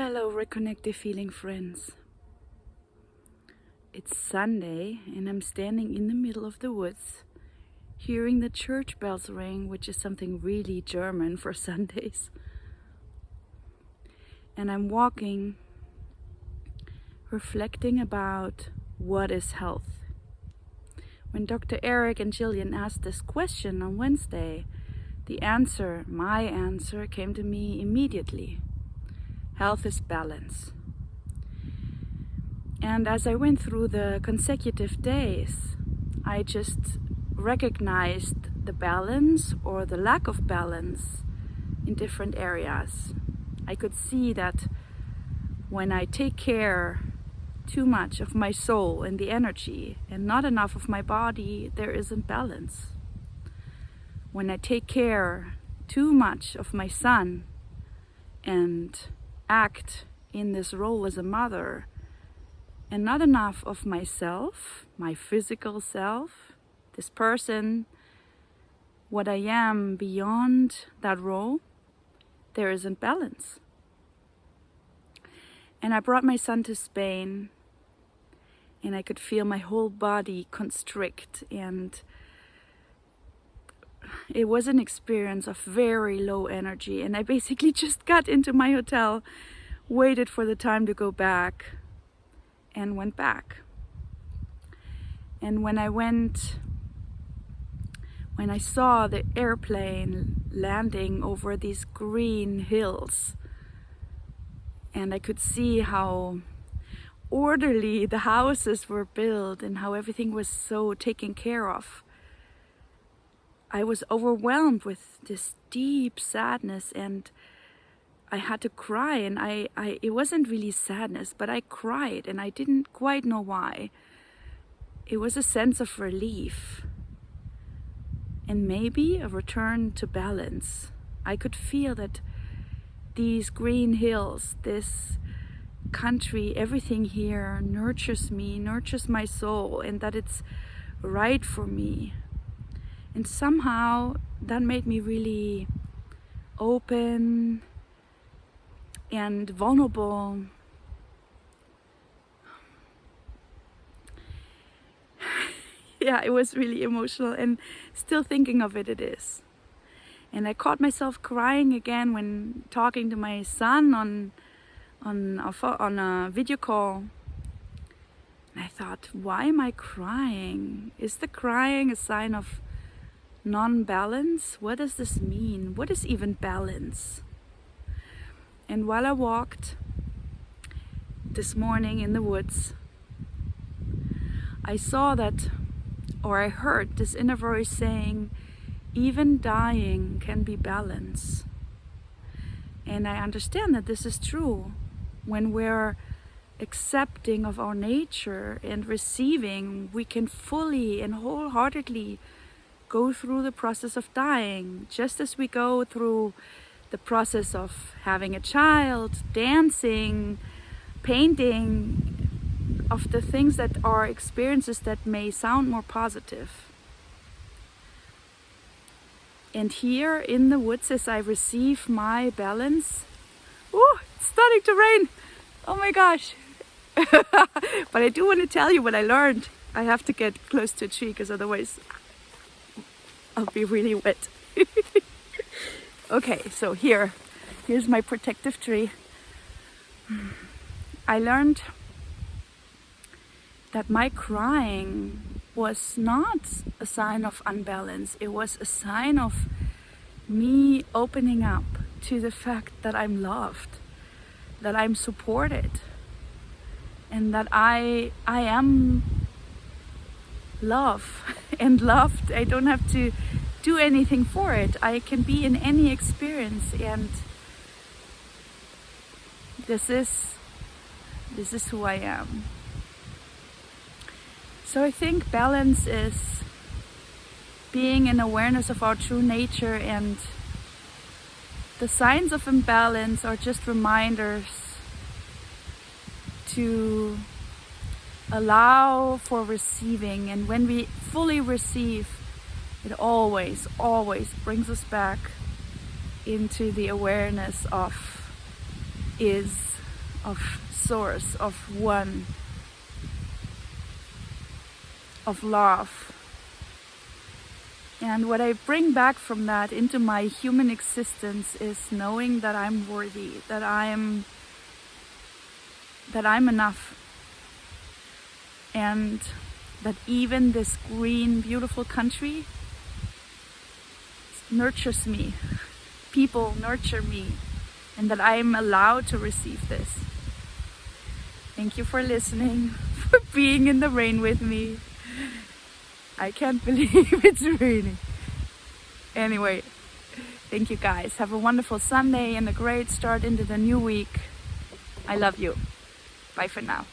Hello, Reconnective Healing friends. It's Sunday and I'm standing in the middle of the woods, hearing the church bells ring, which is something really German for Sundays. And I'm walking, reflecting about what is health. When Dr. Eric and Jillian asked this question on Wednesday, my answer came to me immediately. Health is balance. And as I went through the consecutive days, I just recognized the balance or the lack of balance in different areas. I could see that when I take care too much of my soul and the energy and not enough of my body, there isn't balance. When I take care too much of my son and act in this role as a mother and not enough of myself, my physical self, this person, what I am beyond that role, there isn't balance. And I brought my son to Spain and I could feel my whole body constrict, and it was an experience of very low energy. And I basically just got into my hotel, waited for the time to go back, and went back. And when I saw the airplane landing over these green hills, and I could see how orderly the houses were built and how everything was so taken care of, I was overwhelmed with this deep sadness, and I had to cry. And it wasn't really sadness, but I cried and I didn't quite know why. It was a sense of relief and maybe a return to balance. I could feel that these green hills, this country, everything here nurtures me, nurtures my soul, and that it's right for me. And somehow that made me really open and vulnerable. Yeah, it was really emotional, and still thinking of it is. And I caught myself crying again when talking to my son on a video call. And I thought, why am I crying? Is the crying a sign of non-balance? What does this mean? What is even balance? And while I walked this morning in the woods, I saw that, or I heard this inner voice saying, even dying can be balance. And I understand that this is true. When we're accepting of our nature and receiving, we can fully and wholeheartedly go through the process of dying, just as we go through the process of having a child, dancing, painting, of the things that are experiences that may sound more positive. And here in the woods, as I receive my balance, it's starting to rain. Oh my gosh. But I do want to tell you what I learned. I have to get close to a tree because otherwise I'll be really wet. Okay, so here's my protective tree. I learned that my crying was not a sign of unbalance. It was a sign of me opening up to the fact that I'm loved, that I'm supported, and that I am love and loved. I don't have to do anything for it. I can be in any experience, and this is who I am. So I think balance is being in awareness of our true nature, and the signs of imbalance are just reminders to allow for receiving. And when we fully receive, it always brings us back into the awareness of is of source, of one, of love. And what I bring back from that into my human existence is knowing that I'm worthy, that I'm enough, and that even this green, beautiful country nurtures me. People nurture me, and that I'm allowed to receive this. Thank you for listening, for being in the rain with me. I can't believe it's raining. Anyway, thank you guys. Have a wonderful Sunday and a great start into the new week. I love you. Bye for now.